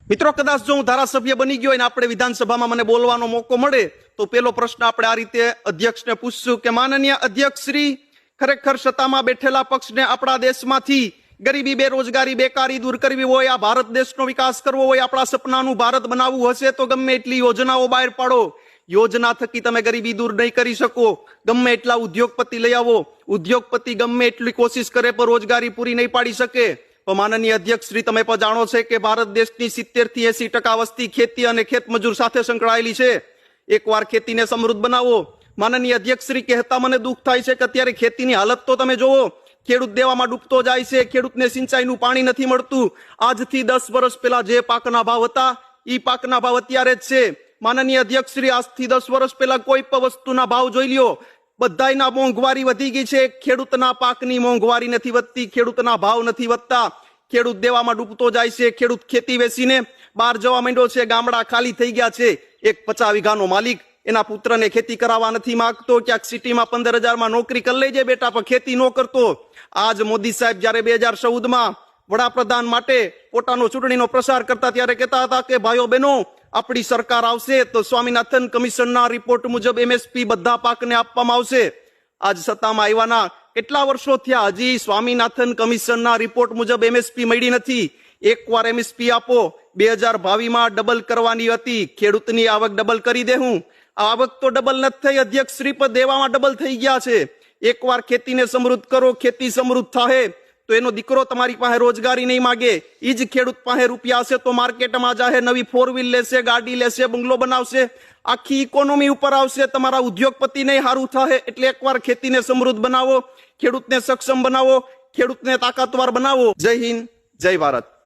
મિત્રો, કદાચ જો હું ધારાસભ્ય બની ગયો અને આપણે વિધાનસભામાં મને બોલવાનો મોકો મળે તો પેલો પ્રશ્ન આપણે આ રીતે અધ્યક્ષને પૂછશું કે માનનીય અધ્યક્ષ શ્રી, ખરેખર સત્તામાં બેઠેલા પક્ષને આપણા દેશમાંથી ગરીબી, બેરોજગારી, બેકારી દૂર કરવી હોય, આ ભારત દેશનો વિકાસ કરવો હોય, આપણા સપનાનું ભારત બનાવવું હશે તો ગમે એટલી યોજનાઓ બહાર પાડો, યોજના થકી તમે ગરીબી દૂર નહીં કરી શકો. ગમે એટલા ઉદ્યોગપતિ લઈ આવો, ઉદ્યોગપતિ ગમે એટલી કોશિશ કરે પણ રોજગારી પૂરી નહીં પાડી શકે. તો માનનીય અધ્યક્ષ શ્રી, તમે પણ જાણો છે કે ભારત દેશની 70 થી 80% વસ્તી ખેતી અને ખેતમજૂર સાથે સંકળાયેલી છે. એકવાર ખેતીને સમૃદ્ધ બનાવો. માનનીય અધ્યક્ષ શ્રી, કહેતા મને દુઃખ થાય છે કે અત્યારે ખેતીની હાલત તો તમે જોવો, ખેડૂત દેવામાં ડૂબતો જાય છે, ખેડૂતને સિંચાઈનું પાણી નથી મળતું. આજથી 10 વર્ષ પહેલા જે પાકના ભાવ હતા એ પાકના ભાવ અત્યારે જ છે. માનનીય અધ્યક્ષ શ્રી, આજથી 10 વર્ષ પહેલા કોઈ પણ વસ્તુના ભાવ જોઈ લ્યો, બધાયના મોંઘવારી વધી ગઈ છે. ખેડૂતના પાકની મોંઘવારી નથી વધતી, ખેડૂતના ભાવ નથી વધતા. ખેડૂત દેવામાં ડૂબતો જાય છે. ખેડૂત ખેતી વેચીને બહાર જવા માંડ્યો છે. ગામડા ખાલી થઈ ગયા છે. એક 50 વીઘાનો માલિક એના પુત્રને ખેતી કરાવવા નથી માંગતો. ક્યાંક સિટીમાં 15,000 રૂપિયા નોકરી કરી લેજે બેટા, પણ ખેતી ન કરતો. આજ મોદી સાહેબ જયારે 2014માં વડાપ્રધાન માટે પોતાનો ચૂંટણીનો પ્રચાર કરતા ત્યારે કહેતા હતા કે ભાઈઓ બહેનો, આપણી સરકાર આવશે તો સ્વામીનાથન કમિશનના રિપોર્ટ મુજબ MSP બધા પાકને આપવામાં આવશે. આજ સત્તામાં આવ્યાના કેટલા વર્ષો થયા, હજી સ્વામીનાથન કમિશનના રિપોર્ટ મુજબ MSP મળી નથી. એકવાર MSP આપો. 2022માં ડબલ કરવાની હતી. ખેડૂતની આવક ડબલ કરી દેવું. આવક તો ડબલ નથી થઈ અધ્યક્ષ શ્રી, પર દેવામાં ડબલ થઈ ગયા છે. એકવાર ખેતીને સમૃદ્ધ કરો, ખેતી સમૃદ્ધ થાય તો એનો દીકરો તમારી પાસે રોજગારી નહીં માગે. એ જ ખેડૂત પાસે રૂપિયા હશે તો માર્કેટમાં જાહે, નવી 4 વ્હીલ લેશે, ગાડી લેશે, બંગલો બનાવશે, આખી ઇકોનોમી ઉપર આવશે. તમારા ઉદ્યોગપતિ નહીં સારું થાય. એટલે એકવાર ખેતીને સમૃદ્ધ બનાવો, ખેડૂતને સક્ષમ બનાવો, ખેડૂતને તાકાતવાર બનાવો. જય હિન્દ, જય ભારત.